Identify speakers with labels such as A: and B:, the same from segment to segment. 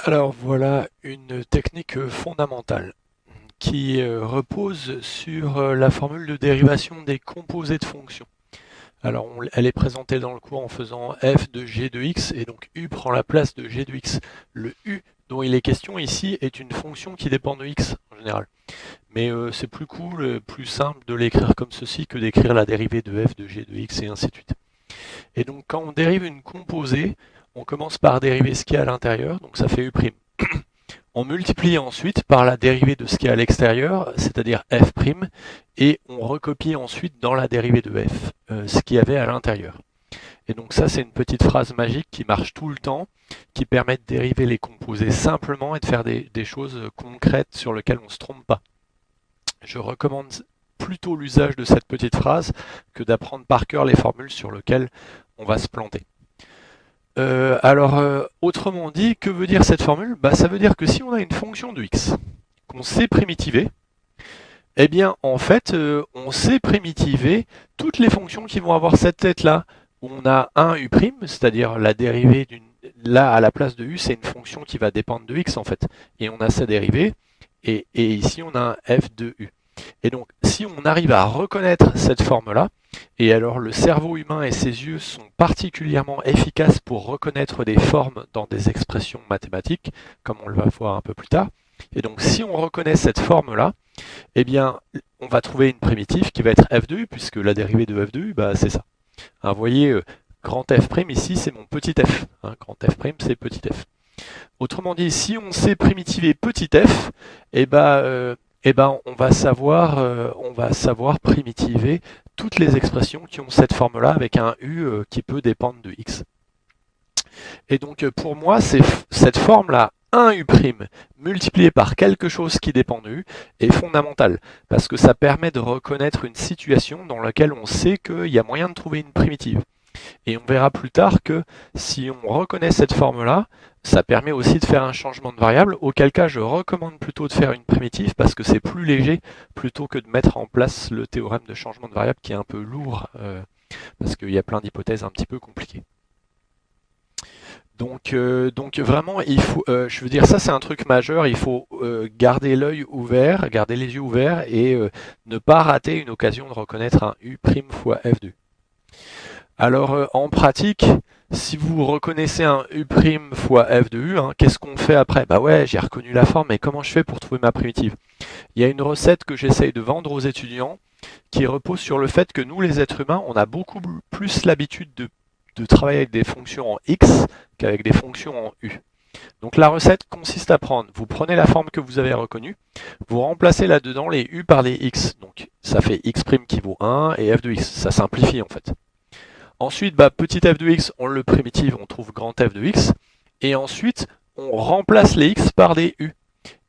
A: Alors voilà une technique fondamentale qui repose sur la formule de dérivation des composés de fonctions. Alors elle est présentée dans le cours en faisant f de g de x et donc u prend la place de g de x. Le u dont il est question ici est une fonction qui dépend de x en général. Mais c'est plus cool, plus simple de l'écrire comme ceci que d'écrire la dérivée de f de g de x et ainsi de suite. Et donc quand on dérive une composée, on commence par dériver ce qu'il y a à l'intérieur, donc ça fait u'. On multiplie ensuite par la dérivée de ce qui est à l'extérieur, c'est-à-dire f', et on recopie ensuite dans la dérivée de f ce qu'il y avait à l'intérieur. Et donc ça, c'est une petite phrase magique qui marche tout le temps, qui permet de dériver les composés simplement et de faire des choses concrètes sur lesquelles on ne se trompe pas. Je recommande plutôt l'usage de cette petite phrase que d'apprendre par cœur les formules sur lesquelles on va se planter. Autrement dit, que veut dire cette formule? Ça veut dire que si on a une fonction de x qu'on sait primitiver, eh bien, en fait, on sait primitiver toutes les fonctions qui vont avoir cette tête-là, où on a un u', c'est-à-dire la dérivée d'une... Là, à la place de u, c'est une fonction qui va dépendre de x, en fait. Et on a sa dérivée, et ici, on a un f de u. Et donc, si on arrive à reconnaître cette forme-là, et alors le cerveau humain et ses yeux sont particulièrement efficaces pour reconnaître des formes dans des expressions mathématiques, comme on le va voir un peu plus tard. Et donc, si on reconnaît cette forme-là, eh bien, on va trouver une primitive qui va être f de u, puisque la dérivée de f de u, c'est ça. Hein, vous voyez, grand f' ici, c'est mon petit f. Hein, grand f', c'est petit f. Autrement dit, si on sait primitiver petit f, on va savoir primitiver toutes les expressions qui ont cette forme-là avec un u qui peut dépendre de x. Et donc pour moi, cette forme-là, 1u' multiplié par quelque chose qui dépend de u, est fondamentale, parce que ça permet de reconnaître une situation dans laquelle on sait qu'il y a moyen de trouver une primitive. Et on verra plus tard que si on reconnaît cette forme-là, ça permet aussi de faire un changement de variable, auquel cas je recommande plutôt de faire une primitive parce que c'est plus léger plutôt que de mettre en place le théorème de changement de variable qui est un peu lourd parce qu'il y a plein d'hypothèses un petit peu compliquées. Donc vraiment, il faut, je veux dire, ça c'est un truc majeur, il faut garder l'œil ouvert, garder les yeux ouverts et ne pas rater une occasion de reconnaître un u' fois f de u. Alors en pratique, si vous reconnaissez un u' fois f de u, qu'est-ce qu'on fait après? Bah ouais, j'ai reconnu la forme, mais comment je fais pour trouver ma primitive? Il y a une recette que j'essaye de vendre aux étudiants qui repose sur le fait que nous, les êtres humains, on a beaucoup plus l'habitude de travailler avec des fonctions en x qu'avec des fonctions en u. Donc la recette consiste à prendre, vous prenez la forme que vous avez reconnue, vous remplacez là-dedans les u par les x. Donc ça fait x' qui vaut 1 et f de x. Ça simplifie en fait. Ensuite, petit f de x, on le primitive, on trouve grand f de x. Et ensuite, on remplace les x par des u.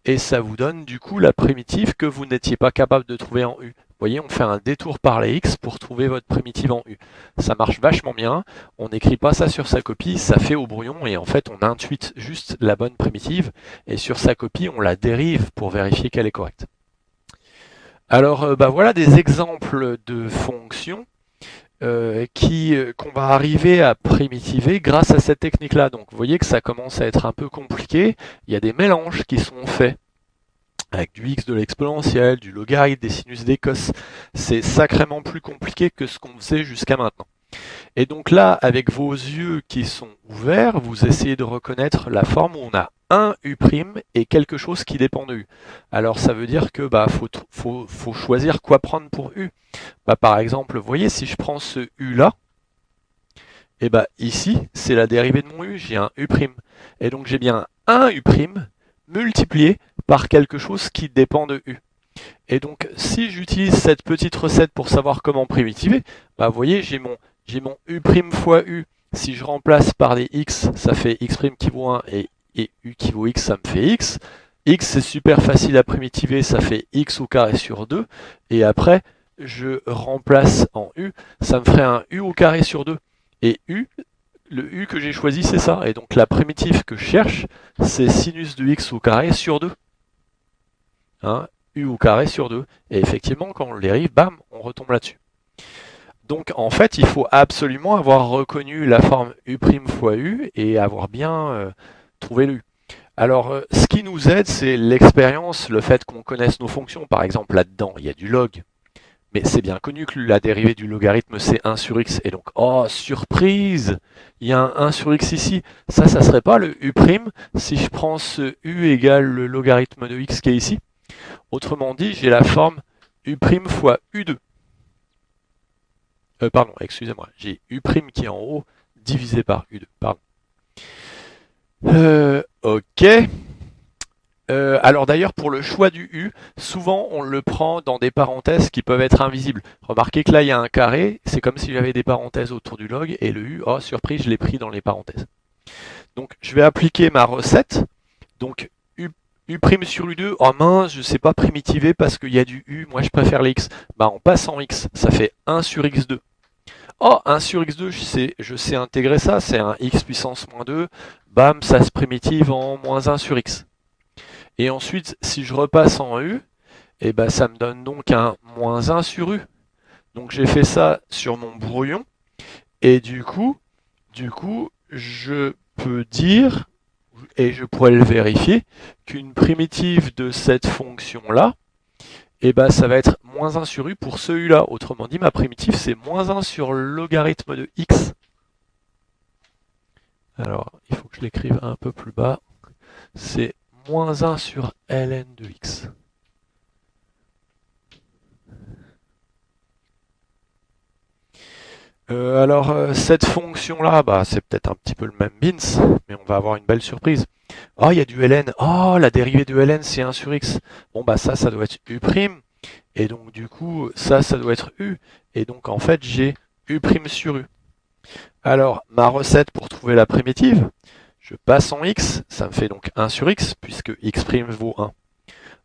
A: Et ça vous donne du coup la primitive que vous n'étiez pas capable de trouver en u. Vous voyez, on fait un détour par les x pour trouver votre primitive en u. Ça marche vachement bien, on n'écrit pas ça sur sa copie, ça fait au brouillon et en fait on intuite juste la bonne primitive et sur sa copie on la dérive pour vérifier qu'elle est correcte. Alors voilà des exemples de fonctions qu'on va arriver à primitiver grâce à cette technique-là. Donc vous voyez que ça commence à être un peu compliqué, il y a des mélanges qui sont faits avec du x de l'exponentielle, du logarithme, des sinus, des cos. C'est sacrément plus compliqué que ce qu'on faisait jusqu'à maintenant. Et donc là, avec vos yeux qui sont ouverts, vous essayez de reconnaître la forme où on a un u' et quelque chose qui dépend de u. Alors ça veut dire que faut choisir quoi prendre pour u. Par exemple, vous voyez, si je prends ce u là, et ici, c'est la dérivée de mon u, j'ai un u'. Et donc j'ai bien un u' multiplié par quelque chose qui dépend de u. Et donc, si j'utilise cette petite recette pour savoir comment primitiver, vous voyez, j'ai mon u' fois u. Si je remplace par des x, ça fait x' qui vaut 1 et u qui vaut x, ça me fait x. X, c'est super facile à primitiver, ça fait x au carré sur 2. Et après, je remplace en u, ça me ferait un u au carré sur 2. Et u, le u que j'ai choisi, c'est ça. Et donc la primitive que je cherche, c'est sinus de x au carré sur 2. U au carré sur 2. Et effectivement, quand on le dérive, bam, on retombe là-dessus. Donc en fait, il faut absolument avoir reconnu la forme u' fois u et avoir bien trouvé le u. Alors, ce qui nous aide, c'est l'expérience, le fait qu'on connaisse nos fonctions. Par exemple, là-dedans, il y a du log. Mais c'est bien connu que la dérivée du logarithme, c'est 1 sur x. Et donc, oh, surprise! Il y a un 1 sur x ici. Ça serait pas le u' si je prends ce u égale le logarithme de x qui est ici. Autrement dit, j'ai la forme u' fois u2. Pardon, excusez-moi. J'ai u' qui est en haut divisé par u2. Pardon. Ok. Alors d'ailleurs, pour le choix du U, souvent on le prend dans des parenthèses qui peuvent être invisibles. Remarquez que là, il y a un carré, c'est comme si j'avais des parenthèses autour du log, et le U, oh surprise, je l'ai pris dans les parenthèses. Donc je vais appliquer ma recette. Donc U' sur U2, oh mince, je ne sais pas primitiver parce qu'il y a du U, moi je préfère les X. Bah en passant X, ça fait 1 sur X2. Oh, 1 sur X2, je sais intégrer ça, c'est un X puissance moins 2, bam, ça se primitive en moins 1 sur X. Et ensuite, si je repasse en U, et ben ça me donne donc un moins 1 sur U. Donc j'ai fait ça sur mon brouillon. Et du coup, je peux dire, et je pourrais le vérifier, qu'une primitive de cette fonction-là, et ben ça va être moins 1 sur U pour ce U-là. Autrement dit, ma primitive, c'est moins 1 sur le logarithme de X. Alors, il faut que je l'écrive un peu plus bas. C'est moins 1 sur ln de x. Cette fonction-là, bah, c'est peut-être un petit peu le même bins, mais on va avoir une belle surprise. Oh, il y a du ln. Oh, la dérivée de ln, c'est 1 sur x. Bon, bah ça doit être u'. Et donc, du coup, ça doit être u. Et donc, en fait, j'ai u' sur u. Alors, ma recette pour trouver la primitive, je passe en x, ça me fait donc 1 sur x, puisque x' vaut 1.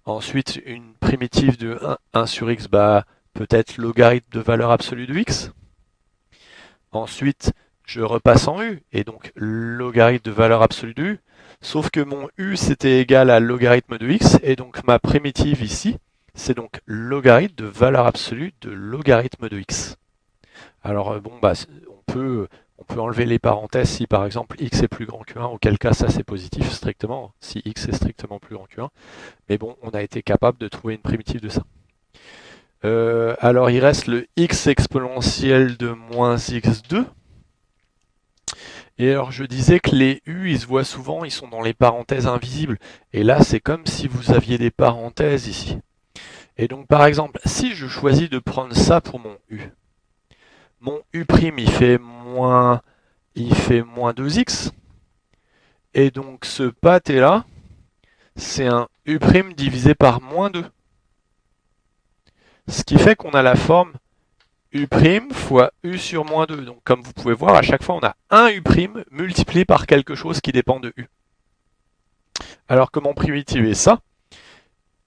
A: Ensuite, une primitive de 1 sur x, bah, peut-être logarithme de valeur absolue de x. Ensuite, je repasse en u, et donc logarithme de valeur absolue de u. Sauf que mon u, c'était égal à logarithme de x, et donc ma primitive ici, c'est donc logarithme de valeur absolue de logarithme de x. Alors, bon, bah, on peut enlever les parenthèses si par exemple x est plus grand que 1, auquel cas ça c'est positif strictement, si x est strictement plus grand que 1. Mais bon, on a été capable de trouver une primitive de ça. Alors il reste le x exponentiel de moins x2. Et alors je disais que les u, ils se voient souvent, ils sont dans les parenthèses invisibles. Et là, c'est comme si vous aviez des parenthèses ici. Et donc par exemple, si je choisis de prendre ça pour mon u, il fait moins 2x. Et donc ce pâté là, c'est un u' divisé par moins 2. Ce qui fait qu'on a la forme u' fois u sur moins 2. Donc comme vous pouvez voir, à chaque fois on a un u' multiplié par quelque chose qui dépend de u. Alors comment primitiver ça?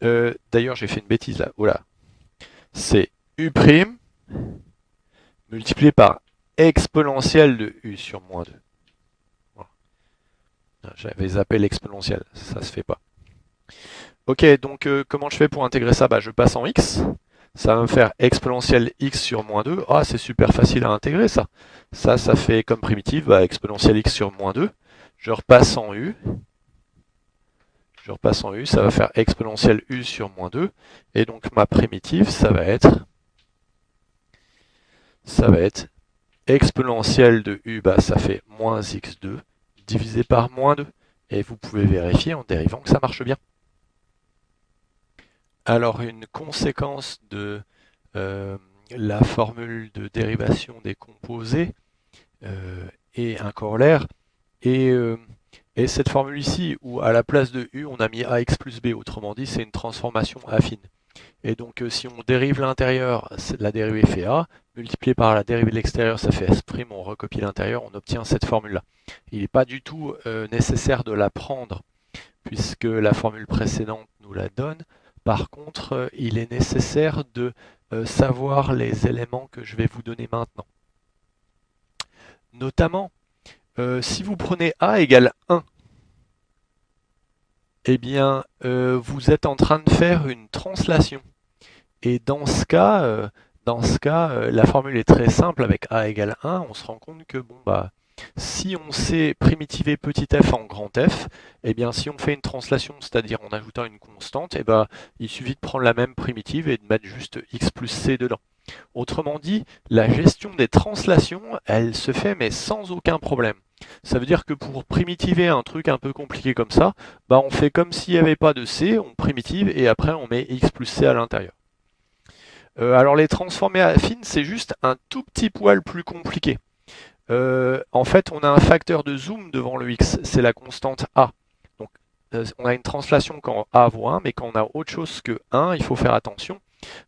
A: D'ailleurs j'ai fait une bêtise là. Oh là. C'est u' multiplié par exponentielle de u sur moins 2. Voilà. J'avais zappé l'exponentielle, ça se fait pas. Ok, donc comment je fais pour intégrer ça? Bah, je passe en x. Ça va me faire exponentielle x sur moins 2. Ah, c'est super facile à intégrer ça. Ça fait comme primitive bah, exponentielle x sur moins 2. Je repasse en u. Ça va faire exponentielle u sur moins 2. Et donc ma primitive, ça va être exponentielle de u, bah, ça fait moins x2 divisé par moins 2. Et vous pouvez vérifier en dérivant que ça marche bien. Alors une conséquence de la formule de dérivation des composés est un corollaire. Et cette formule ici, où à la place de u, on a mis ax plus b, autrement dit, c'est une transformation affine. Et donc si on dérive l'intérieur, la dérivée fait a, multiplié par la dérivée de l'extérieur, ça fait s', on recopie l'intérieur, on obtient cette formule-là. Il n'est pas du tout nécessaire de la prendre, puisque la formule précédente nous la donne. Par contre, il est nécessaire de savoir les éléments que je vais vous donner maintenant. Notamment, si vous prenez a égale 1, eh bien, vous êtes en train de faire une translation. Et dans ce cas, la formule est très simple avec a égale 1. On se rend compte que bon, bah, Si on sait primitiver petit f en grand F, eh bien si on fait une translation, c'est-à-dire en ajoutant une constante, eh ben, il suffit de prendre la même primitive et de mettre juste x plus c dedans. Autrement dit, la gestion des translations, elle se fait mais sans aucun problème. Ça veut dire que pour primitiver un truc un peu compliqué comme ça, bah on fait comme s'il n'y avait pas de c, on primitive et après on met x plus c à l'intérieur. Alors les transformés affines, c'est juste un tout petit poil plus compliqué. En fait, on a un facteur de zoom devant le x, c'est la constante a. Donc, on a une translation quand a vaut 1, mais quand on a autre chose que 1, il faut faire attention,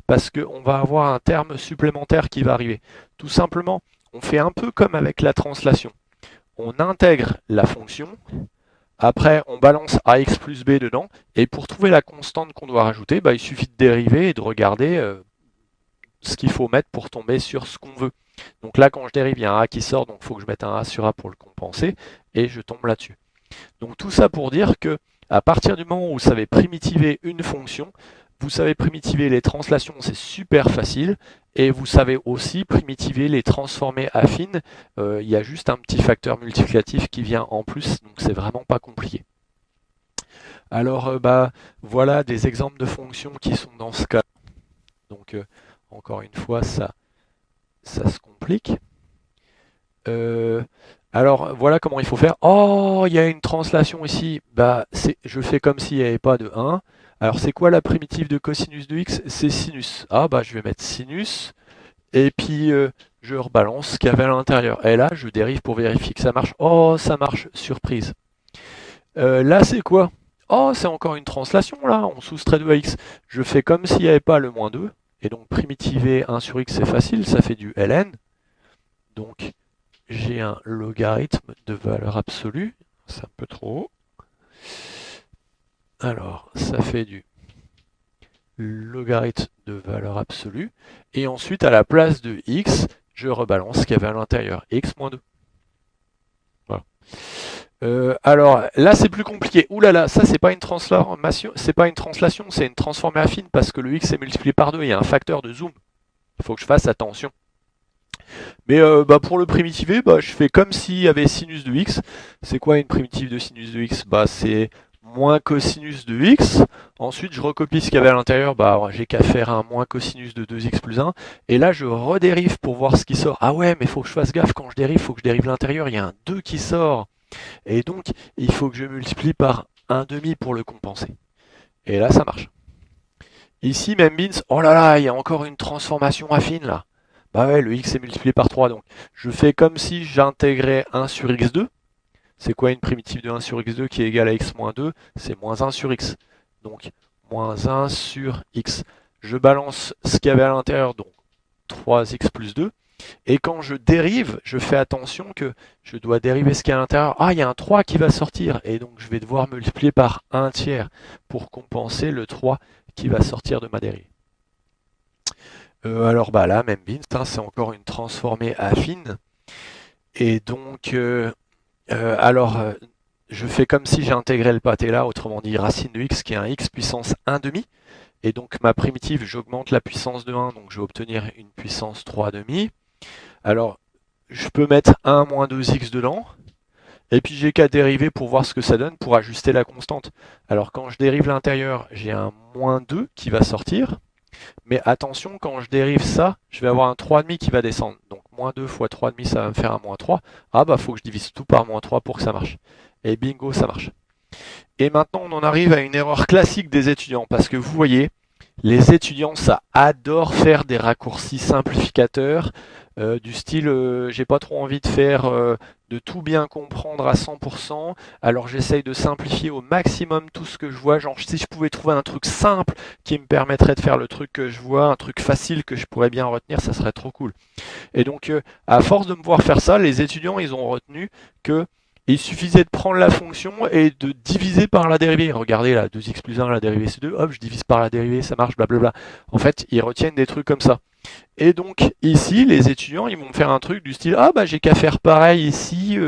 A: parce qu'on va avoir un terme supplémentaire qui va arriver. Tout simplement, on fait un peu comme avec la translation. On intègre la fonction, après on balance ax plus b dedans, et pour trouver la constante qu'on doit rajouter, bah, il suffit de dériver et de regarder ce qu'il faut mettre pour tomber sur ce qu'on veut. Donc là, quand je dérive, il y a un a qui sort, donc il faut que je mette un a sur a pour le compenser, et je tombe là-dessus. Donc tout ça pour dire que à partir du moment où vous savez primitiver une fonction, vous savez primitiver les translations, c'est super facile, et vous savez aussi primitiver les transformés affines. Il y a juste un petit facteur multiplicatif qui vient en plus, donc c'est vraiment pas compliqué. Alors voilà des exemples de fonctions qui sont dans ce cas. Donc encore une fois, ça se complique. Alors voilà comment il faut faire. Oh, il y a une translation ici. Bah, je fais comme s'il n'y avait pas de 1. Alors c'est quoi la primitive de cosinus de x? C'est sinus. Ah bah je vais mettre sinus. Et puis je rebalance ce qu'il y avait à l'intérieur. Et là, je dérive pour vérifier que ça marche. Oh, ça marche. Surprise. Là, c'est quoi? Oh, c'est encore une translation là. On soustrait 2 à x. Je fais comme s'il n'y avait pas le moins 2. Et donc primitiver 1 sur x, c'est facile. Ça fait du ln. Donc j'ai un logarithme de valeur absolue, c'est un peu trop haut. Alors, ça fait du logarithme de valeur absolue. Et ensuite, à la place de x, je rebalance ce qu'il y avait à l'intérieur, x moins 2. Voilà. Alors là, c'est plus compliqué. Ouh là là, ça c'est pas une transformation, c'est pas une translation, c'est une transformée affine parce que le x est multiplié par 2, il y a un facteur de zoom. Il faut que je fasse attention. Mais pour le primitiver, je fais comme s'il y avait sinus de x. C'est quoi une primitive de sinus de x? C'est moins cosinus de x. Ensuite, je recopie ce qu'il y avait à l'intérieur. J'ai qu'à faire un moins cosinus de 2x plus 1. Et là, je redérive pour voir ce qui sort. Ah ouais, mais il faut que je fasse gaffe quand je dérive. Il faut que je dérive l'intérieur. Il y a un 2 qui sort. Et donc, il faut que je multiplie par 1,5 pour le compenser. Et là, ça marche. Ici, même Beans, oh là là, il y a encore une transformation affine là. Bah ouais, le x est multiplié par 3, donc je fais comme si j'intégrais 1 sur x2. C'est quoi une primitive de 1 sur x2 qui est égale à x moins 2? C'est moins 1 sur x. Donc, moins 1 sur x. Je balance ce qu'il y avait à l'intérieur, donc 3x plus 2. Et quand je dérive, je fais attention que je dois dériver ce qu'il y a à l'intérieur. Ah, il y a un 3 qui va sortir, et donc je vais devoir multiplier par 1 tiers pour compenser le 3 qui va sortir de ma dérive. Alors là, même Beans, c'est encore une transformée affine. Et donc, je fais comme si j'intégrais le pâté là, autrement dit racine de x qui est un x puissance 1,5. Et donc ma primitive, j'augmente la puissance de 1, donc je vais obtenir une puissance 3,5. Alors, je peux mettre 1 moins 2x dedans. Et puis j'ai qu'à dériver pour voir ce que ça donne pour ajuster la constante. Alors quand je dérive l'intérieur, j'ai un moins 2 qui va sortir. Mais attention, quand je dérive ça, je vais avoir un 3,5 qui va descendre. Donc moins 2 fois 3,5, ça va me faire un moins 3. Ah faut que je divise tout par moins 3 pour que ça marche. Et bingo, ça marche. Et maintenant, on en arrive à une erreur classique des étudiants. Parce que vous voyez, les étudiants, ça adore faire des raccourcis simplificateurs. Du style, j'ai pas trop envie de faire, de tout bien comprendre à 100%, alors j'essaye de simplifier au maximum tout ce que je vois, genre si je pouvais trouver un truc simple qui me permettrait de faire le truc que je vois, un truc facile que je pourrais bien retenir, ça serait trop cool. Et donc, à force de me voir faire ça, les étudiants, ils ont retenu que il suffisait de prendre la fonction et de diviser par la dérivée. Regardez là, 2x plus 1, la dérivée c'est 2, hop, je divise par la dérivée, ça marche, blablabla. En fait, ils retiennent des trucs comme ça. Et donc ici, les étudiants, ils vont faire un truc du style, j'ai qu'à faire pareil ici,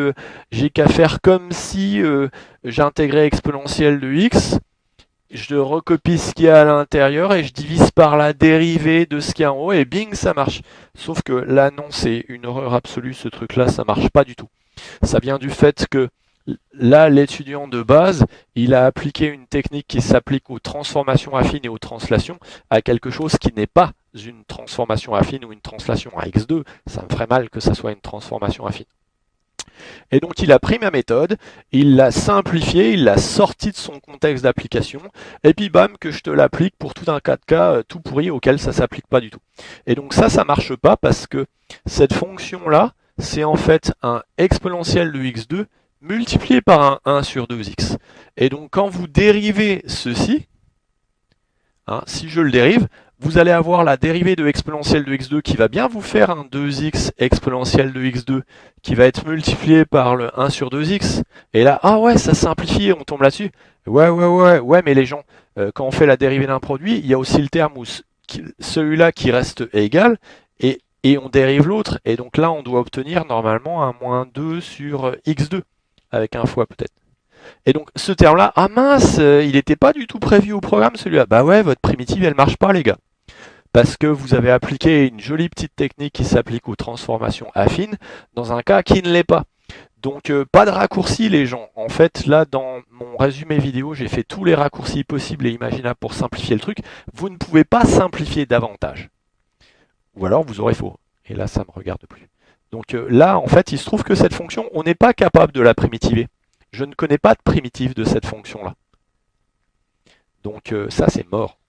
A: j'ai qu'à faire comme si j'intégrais exponentielle de x, je recopie ce qu'il y a à l'intérieur et je divise par la dérivée de ce qu'il y a en haut et bing, ça marche. Sauf que là, non, c'est une horreur absolue, ce truc-là, ça marche pas du tout. Ça vient du fait que là, l'étudiant de base, il a appliqué une technique qui s'applique aux transformations affines et aux translations à quelque chose qui n'est pas une transformation affine ou une translation à x2. Ça me ferait mal que ça soit une transformation affine. Et donc il a pris ma méthode, il l'a simplifiée, il l'a sortie de son contexte d'application, et puis bam, que je te l'applique pour tout un cas de cas tout pourri auquel ça s'applique pas du tout. Et donc ça marche pas parce que cette fonction-là, c'est en fait un exponentiel de x2 multiplié par un 1 sur 2x. Et donc quand vous dérivez ceci, si je le dérive, vous allez avoir la dérivée de exponentielle de x2 qui va bien vous faire un 2x exponentielle de x2 qui va être multiplié par le 1 sur 2x. Et là, ah ouais, ça simplifie, on tombe là-dessus. Ouais, mais les gens, quand on fait la dérivée d'un produit, il y a aussi le terme où celui-là qui reste égal et on dérive l'autre. Et donc là, on doit obtenir normalement un moins 2 sur x2 avec un fois peut-être. Et donc ce terme-là, ah mince, il n'était pas du tout prévu au programme celui-là. Bah ouais, votre primitive, elle marche pas les gars. Parce que vous avez appliqué une jolie petite technique qui s'applique aux transformations affines dans un cas qui ne l'est pas. Donc pas de raccourci les gens. En fait, là dans mon résumé vidéo, j'ai fait tous les raccourcis possibles et imaginables pour simplifier le truc. Vous ne pouvez pas simplifier davantage. Ou alors vous aurez faux. Et là, ça ne me regarde plus. Donc là, en fait, il se trouve que cette fonction, on n'est pas capable de la primitiver. Je ne connais pas de primitive de cette fonction-là. Donc ça, c'est mort.